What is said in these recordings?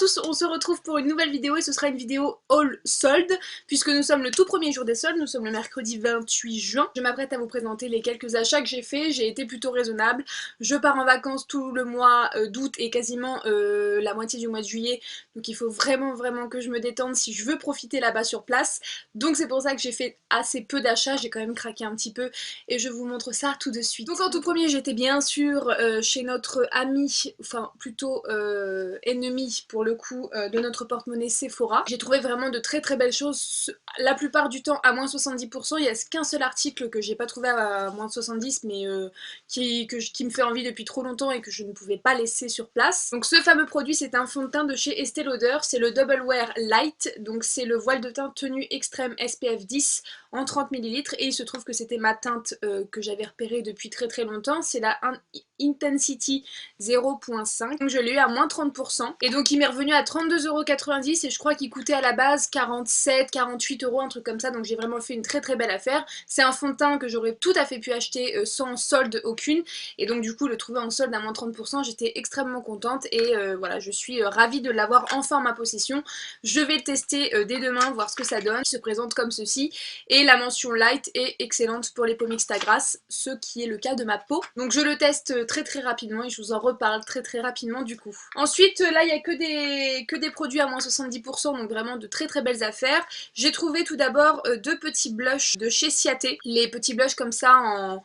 tous, on se retrouve pour une nouvelle vidéo et ce sera une vidéo haul solde puisque nous sommes le tout premier jour des soldes, nous sommes le mercredi 28 juin. Je m'apprête à vous présenter les quelques achats que j'ai fait, j'ai été plutôt raisonnable. Je pars en vacances tout le mois d'août et quasiment la moitié du mois de juillet, donc il faut vraiment que je me détende si je veux profiter là-bas sur place. Donc c'est pour ça que j'ai fait assez peu d'achats, j'ai quand même craqué un petit peu et je vous montre ça tout de suite. Donc en tout premier j'étais bien sûr chez notre ami, enfin plutôt ennemi pour le coup de notre porte-monnaie Sephora. J'ai trouvé vraiment de très belles choses, la plupart du temps à moins 70%, il y a qu'un seul article que j'ai pas trouvé à moins de 70 mais qui me fait envie depuis trop longtemps et que je ne pouvais pas laisser sur place. Donc ce fameux produit c'est un fond de teint de chez Estée Lauder, c'est le Double Wear Light, donc c'est le voile de teint tenue extrême SPF 10 en 30 ml et il se trouve que c'était ma teinte que j'avais repérée depuis très longtemps, c'est la Intensity 0.5, donc je l'ai eu à moins 30% et donc il m'est revenu à 32,90€ et je crois qu'il coûtait à la base 47-48€, un truc comme ça, donc j'ai vraiment fait une très belle affaire. C'est un fond de teint que j'aurais tout à fait pu acheter sans solde aucune et donc du coup le trouver en solde à moins 30%, j'étais extrêmement contente et voilà, je suis ravie de l'avoir enfin en ma possession. Je vais le tester dès demain, voir ce que ça donne. Il se présente comme ceci et la mention light est excellente pour les peaux mixtes à grasse, ce qui est le cas de ma peau. Donc je le teste très rapidement et je vous en reparle très rapidement du coup. Ensuite là il n'y a que des produits à moins 70%, donc vraiment de très belles affaires. J'ai trouvé tout d'abord deux petits blushs de chez Ciaté, les petits blushs comme ça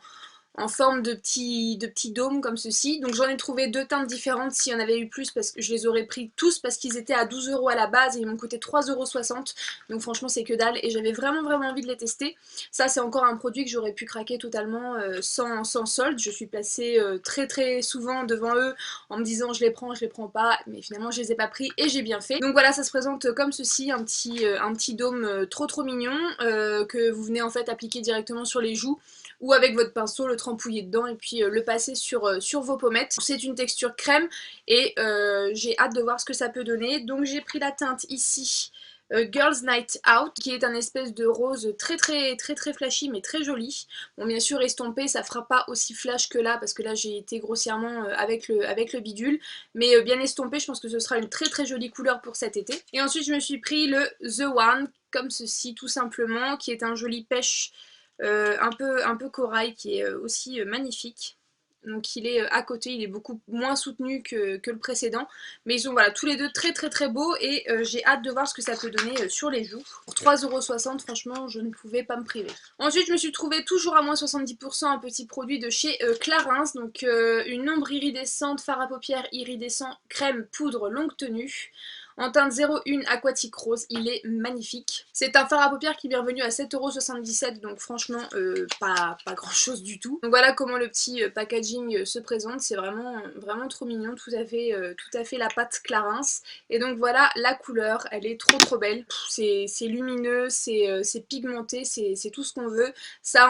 en forme de petits dômes comme ceci. Donc j'en ai trouvé deux teintes différentes, s'il y en avait eu plus parce que je les aurais pris tous parce qu'ils étaient à 12€ à la base et ils m'ont coûté 3,60€. Donc franchement c'est que dalle et j'avais vraiment envie de les tester. Ça c'est encore un produit que j'aurais pu craquer totalement sans solde. Je suis placée très souvent devant eux en me disant je les prends pas, mais finalement je les ai pas pris et j'ai bien fait. Donc voilà, ça se présente comme ceci, un petit dôme trop mignon que vous venez en fait appliquer directement sur les joues ou avec votre pinceau, le trempouiller dedans et puis le passer sur vos pommettes. C'est une texture crème et j'ai hâte de voir ce que ça peut donner. Donc j'ai pris la teinte ici Girls Night Out, qui est un espèce de rose très flashy mais très joli. Bon bien sûr estompé, ça fera pas aussi flash que là parce que là j'ai été grossièrement avec le bidule, mais bien estompé, je pense que ce sera une très jolie couleur pour cet été. Et ensuite je me suis pris le The One, comme ceci tout simplement, qui est un joli pêche un peu corail qui est aussi magnifique. Donc il est à côté, il est beaucoup moins soutenu que le précédent. Mais ils sont voilà, tous les deux très beaux et j'ai hâte de voir ce que ça peut donner sur les joues. Pour 3,60€, franchement, je ne pouvais pas me priver. Ensuite, je me suis trouvé toujours à moins 70% un petit produit de chez Clarins. Donc une ombre iridescente, fard à paupières iridescent, crème poudre longue tenue. En teinte 01 aquatique rose, il est magnifique. C'est un fard à paupières qui m'est revenu à 7,77€, donc franchement pas grand chose du tout. Donc voilà comment le petit packaging se présente, c'est vraiment trop mignon, tout à fait la pâte Clarins. Et donc voilà la couleur, elle est trop belle. C'est lumineux, c'est pigmenté, c'est tout ce qu'on veut. Ça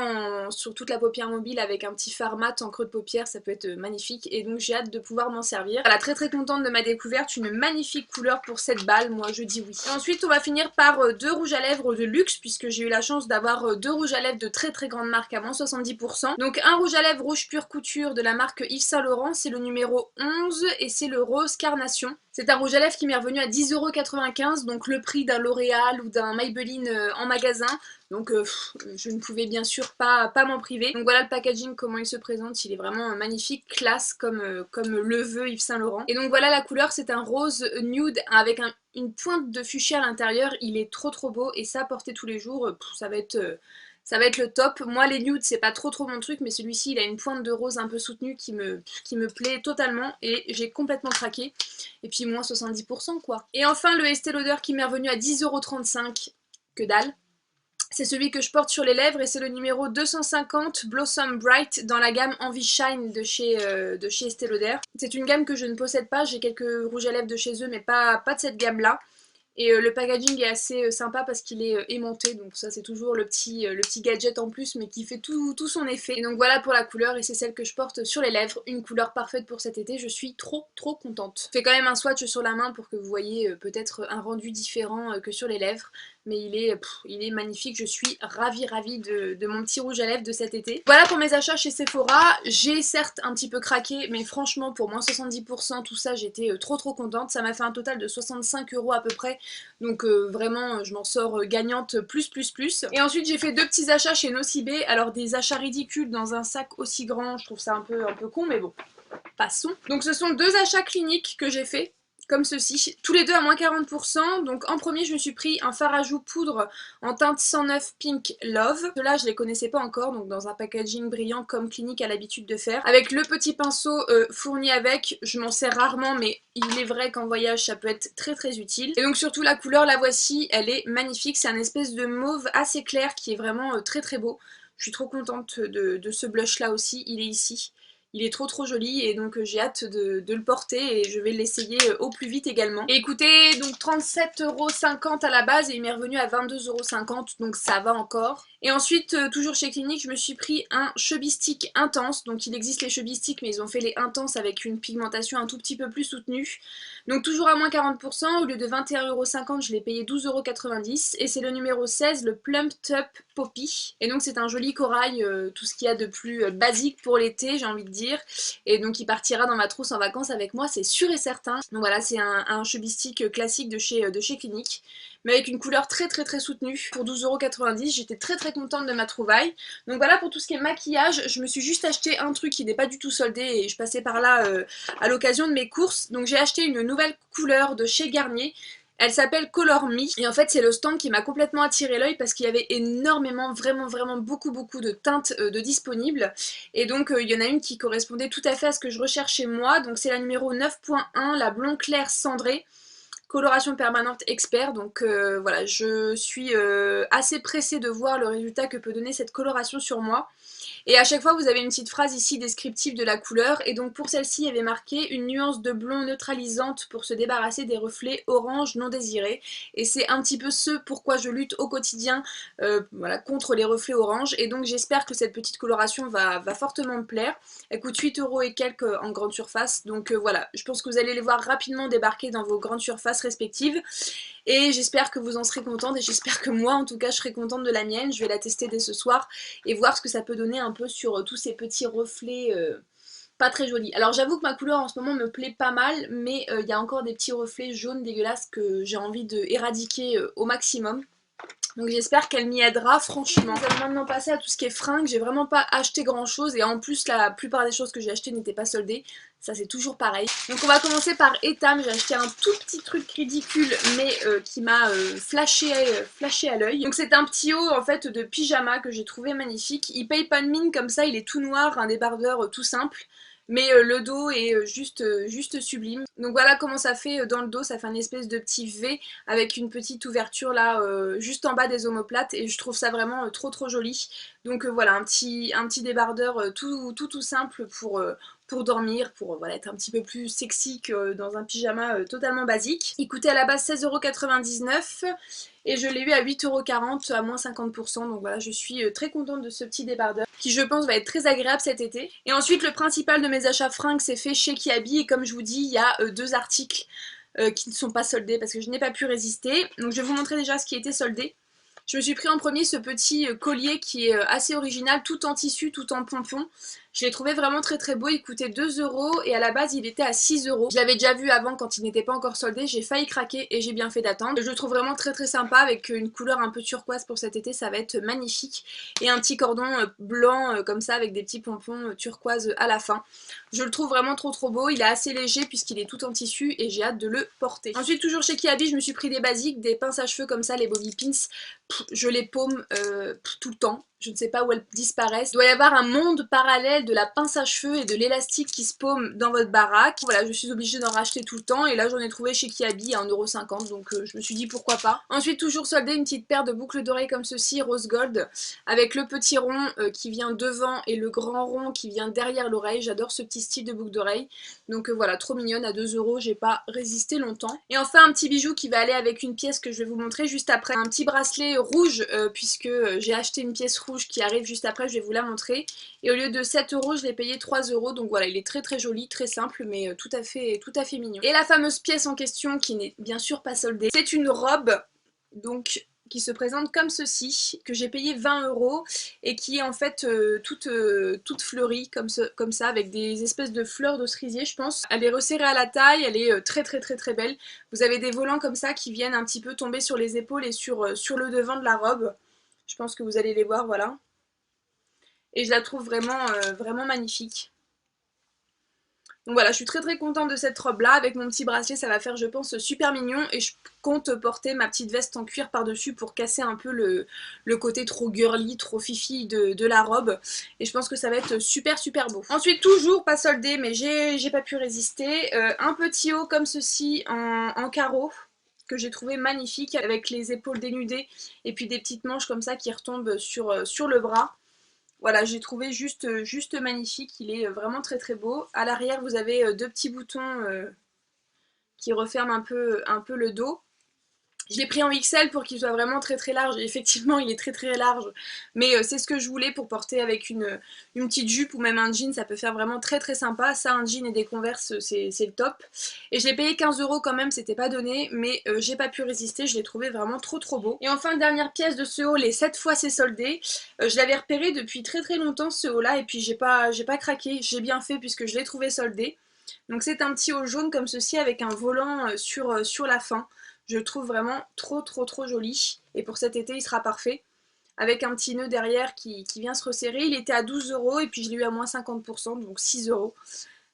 sur toute la paupière mobile avec un petit fard mat en creux de paupière, ça peut être magnifique et donc j'ai hâte de pouvoir m'en servir. Voilà, très contente de ma découverte, une magnifique couleur pour cette balle, moi je dis oui. Et ensuite on va finir par deux rouges à lèvres de luxe puisque j'ai eu la chance d'avoir deux rouges à lèvres de très grande marque à moins 70%. Donc un rouge à lèvres rouge pure couture de la marque Yves Saint Laurent, c'est le numéro 11 et c'est le rose carnation. C'est un rouge à lèvres qui m'est revenu à 10,95€, donc le prix d'un L'Oréal ou d'un Maybelline en magasin. Donc je ne pouvais bien sûr pas m'en priver. Donc voilà le packaging, comment il se présente, il est vraiment magnifique, classe comme le veut Yves Saint Laurent. Et donc voilà la couleur, c'est un rose nude avec une pointe de fuchsia à l'intérieur, il est trop beau et ça porter tous les jours, ça va être le top. Moi les nudes c'est pas trop mon truc, mais celui-ci il a une pointe de rose un peu soutenue qui me plaît totalement et j'ai complètement craqué. Et puis moins 70% quoi. Et enfin le Estée Lauder qui m'est revenu à 10,35€, que dalle. C'est celui que je porte sur les lèvres et c'est le numéro 250 Blossom Bright dans la gamme Envy Shine de chez Estée Lauder. C'est une gamme que je ne possède pas, j'ai quelques rouges à lèvres de chez eux mais pas de cette gamme là. Et le packaging est assez sympa parce qu'il est aimanté, donc ça c'est toujours le petit gadget en plus mais qui fait tout son effet. Et donc voilà pour la couleur et c'est celle que je porte sur les lèvres, une couleur parfaite pour cet été, je suis trop contente. Je fais quand même un swatch sur la main pour que vous voyez peut-être un rendu différent que sur les lèvres, mais il est magnifique. Je suis ravie de mon petit rouge à lèvres de cet été. Voilà pour mes achats chez Sephora. J'ai certes un petit peu craqué, mais franchement pour moins 70% tout ça j'étais trop contente. Ça m'a fait un total de 65 € à peu près, donc vraiment je m'en sors gagnante plus. Et ensuite j'ai fait deux petits achats chez Nocibé. Alors des achats ridicules dans un sac aussi grand, je trouve ça un peu con, mais bon, passons. Donc ce sont deux achats cliniques que j'ai fait, comme ceci, tous les deux à moins 40%. Donc en premier je me suis pris un fard à joues poudre en teinte 109 Pink Love. Ceux-là je les connaissais pas encore, donc dans un packaging brillant comme Clinique a l'habitude de faire. Avec le petit pinceau fourni avec, je m'en sers rarement mais il est vrai qu'en voyage ça peut être très utile. Et donc surtout la couleur, la voici, elle est magnifique, c'est un espèce de mauve assez clair qui est vraiment très beau. Je suis trop contente de ce blush là aussi, il est ici. Il est trop joli et donc j'ai hâte de le porter et je vais l'essayer au plus vite également. Et écoutez, donc 37,50 € à la base et il m'est revenu à 22,50 € donc ça va encore. Et ensuite, toujours chez Clinique, je me suis pris un Chubby Stick intense. Donc il existe les Chubby Stick mais ils ont fait les intenses avec une pigmentation un tout petit peu plus soutenue. Donc toujours à moins 40%, au lieu de 21,50 € je l'ai payé 12,90 € et c'est le numéro 16, le Plumped Up Poppy. Et donc c'est un joli corail, tout ce qu'il y a de plus basique pour l'été, j'ai envie de dire. Et donc il partira dans ma trousse en vacances avec moi, c'est sûr et certain. Donc voilà, c'est un Chubby Stick classique de chez Clinique, mais avec une couleur très soutenue pour 12,90 €. J'étais très contente de ma trouvaille. Donc voilà pour tout ce qui est maquillage. Je me suis juste acheté un truc qui n'est pas du tout soldé et je passais par là à l'occasion de mes courses. Donc j'ai acheté une nouvelle couleur de chez Garnier. Elle s'appelle Color Me et en fait c'est le stand qui m'a complètement attiré l'œil parce qu'il y avait énormément, vraiment beaucoup de teintes de disponibles. Et donc il y en a une qui correspondait tout à fait à ce que je recherchais moi. Donc c'est la numéro 9.1, la blond clair cendré. Coloration permanente expert, donc voilà, je suis assez pressée de voir le résultat que peut donner cette coloration sur moi. Et à chaque fois vous avez une petite phrase ici descriptive de la couleur, et donc pour celle-ci il y avait marqué une nuance de blond neutralisante pour se débarrasser des reflets orange non désirés, et c'est un petit peu ce pourquoi je lutte au quotidien voilà, contre les reflets orange, et donc j'espère que cette petite coloration va fortement me plaire. Elle coûte 8 € et quelques en grande surface, donc voilà, je pense que vous allez les voir rapidement débarquer dans vos grandes surfaces respectives. Et j'espère que vous en serez contente et j'espère que moi en tout cas je serai contente de la mienne. Je vais la tester dès ce soir et voir ce que ça peut donner un peu sur tous ces petits reflets pas très jolis. Alors j'avoue que ma couleur en ce moment me plaît pas mal, mais il y a encore des petits reflets jaunes dégueulasses que j'ai envie de éradiquer au maximum. Donc j'espère qu'elle m'y aidera, franchement. Nous allons maintenant passer à tout ce qui est fringues. J'ai vraiment pas acheté grand chose et en plus la plupart des choses que j'ai achetées n'étaient pas soldées. Ça c'est toujours pareil. Donc on va commencer par Etam. J'ai acheté un tout petit truc ridicule mais qui m'a flashé à l'œil. Donc c'est un petit haut en fait de pyjama que j'ai trouvé magnifique. Il paye pas de mine comme ça, il est tout noir, un débardeur tout simple. Mais le dos est juste sublime. Donc voilà comment ça fait dans le dos, ça fait un espèce de petit V avec une petite ouverture là juste en bas des omoplates et je trouve ça vraiment trop joli. Donc voilà, un petit débardeur tout simple pour dormir, pour voilà, être un petit peu plus sexy que dans un pyjama totalement basique. Il coûtait à la base 16,99 € et je l'ai eu à 8,40 € à moins 50%. Donc voilà, je suis très contente de ce petit débardeur qui je pense va être très agréable cet été. Et ensuite le principal de mes achats fringues c'est fait chez Kiabi et comme je vous dis il y a deux articles qui ne sont pas soldés parce que je n'ai pas pu résister. Donc je vais vous montrer déjà ce qui était soldé. Je me suis pris en premier ce petit collier qui est assez original, tout en tissu, tout en pompon. Je l'ai trouvé vraiment très beau, il coûtait 2 € et à la base il était à 6 €. Je l'avais déjà vu avant quand il n'était pas encore soldé, j'ai failli craquer et j'ai bien fait d'attendre. Je le trouve vraiment très sympa avec une couleur un peu turquoise pour cet été, ça va être magnifique. Et un petit cordon blanc comme ça avec des petits pompons turquoise à la fin. Je le trouve vraiment trop beau, il est assez léger puisqu'il est tout en tissu et j'ai hâte de le porter. Ensuite toujours chez Kiabi, je me suis pris des basiques, des pinces à cheveux comme ça, les bobby pins. Je les paume tout le temps. Je ne sais pas où elles disparaissent. Il doit y avoir un monde parallèle de la pince à cheveux et de l'élastique qui se paume dans votre baraque. Voilà, je suis obligée d'en racheter tout le temps et là j'en ai trouvé chez Kiabi à 1,50 € donc je me suis dit pourquoi pas. Ensuite toujours soldé une petite paire de boucles d'oreilles comme ceci, rose gold, avec le petit rond qui vient devant et le grand rond qui vient derrière l'oreille. J'adore ce petit style de boucle d'oreille. Donc voilà, trop mignonne, à 2 €, j'ai pas résisté longtemps. Et enfin un petit bijou qui va aller avec une pièce que je vais vous montrer juste après. Un petit bracelet rouge puisque j'ai acheté une pièce rouge qui arrive juste après, je vais vous la montrer. Et au lieu de 7 €, je l'ai payé 3 €. Donc voilà, il est très joli, très simple, mais tout à fait mignon. Et la fameuse pièce en question, qui n'est bien sûr pas soldée, c'est une robe, donc qui se présente comme ceci, que j'ai payé 20 € et qui est en fait toute fleurie comme ça avec des espèces de fleurs de cerisier je pense. Elle est resserrée à la taille, elle est très belle. Vous avez des volants comme ça qui viennent un petit peu tomber sur les épaules et sur le devant de la robe. Je pense que vous allez les voir, voilà. Et je la trouve vraiment magnifique. Donc voilà, je suis très contente de cette robe là, avec mon petit bracelet ça va faire je pense super mignon et je compte porter ma petite veste en cuir par dessus pour casser un peu le côté trop girly, trop fifi de la robe et je pense que ça va être super beau. Ensuite toujours pas soldé mais j'ai pas pu résister, un petit haut comme ceci en carreau que j'ai trouvé magnifique avec les épaules dénudées et puis des petites manches comme ça qui retombent sur le bras. Voilà, j'ai trouvé juste magnifique, il est vraiment très beau. À l'arrière, vous avez deux petits boutons qui referment un peu le dos. Je l'ai pris en XL pour qu'il soit vraiment très large, et effectivement il est très large, mais c'est ce que je voulais pour porter avec une petite jupe ou même un jean, ça peut faire vraiment très sympa. Ça, un jean et des Converse, c'est le top. Et je l'ai payé 15 € quand même, c'était pas donné, mais j'ai pas pu résister, je l'ai trouvé vraiment trop beau. Et enfin, dernière pièce de ce haul, et cette fois c'est soldé. Je l'avais repéré depuis très longtemps ce haut là, et puis j'ai pas craqué, j'ai bien fait puisque je l'ai trouvé soldé. Donc c'est un petit haut jaune comme ceci avec un volant sur la fin. Je le trouve vraiment trop joli. Et pour cet été, il sera parfait. Avec un petit nœud derrière qui vient se resserrer. Il était à 12 € et puis je l'ai eu à moins 50%, donc 6 €.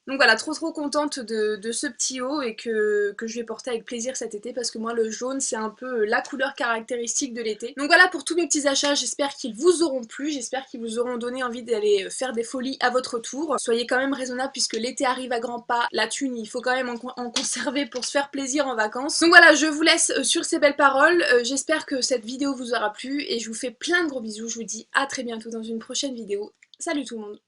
Donc voilà, trop contente de ce petit haut et que je vais porter avec plaisir cet été parce que moi le jaune c'est un peu la couleur caractéristique de l'été. Donc voilà pour tous mes petits achats, j'espère qu'ils vous auront plu, j'espère qu'ils vous auront donné envie d'aller faire des folies à votre tour. Soyez quand même raisonnables puisque l'été arrive à grands pas, la thune il faut quand même en conserver pour se faire plaisir en vacances. Donc voilà, je vous laisse sur ces belles paroles, j'espère que cette vidéo vous aura plu et je vous fais plein de gros bisous, je vous dis à très bientôt dans une prochaine vidéo. Salut tout le monde!